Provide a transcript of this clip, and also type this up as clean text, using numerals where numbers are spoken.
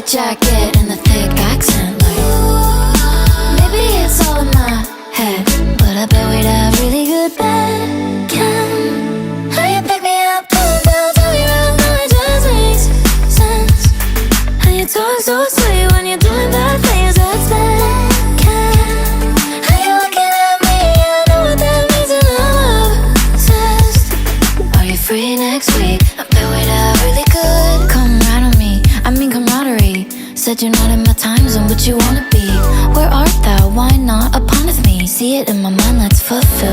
white jacket and the thick accent. Like, maybe it's all in my head, but I bet we'd have really good bed chem. How you pick me up, pull down, tell me around, now it just makes sense. How you talk so sweet when you're doing bad things, that's bad chem. How you looking at me, I know what that means and I'm obsessed. Are you free next week? I bet we'd have really good. Come right on me, I mean camaraderie. Said you're not in my time zone, but you wanna be. Where art thou? Why not upon with me? See it in my mind, let's fulfill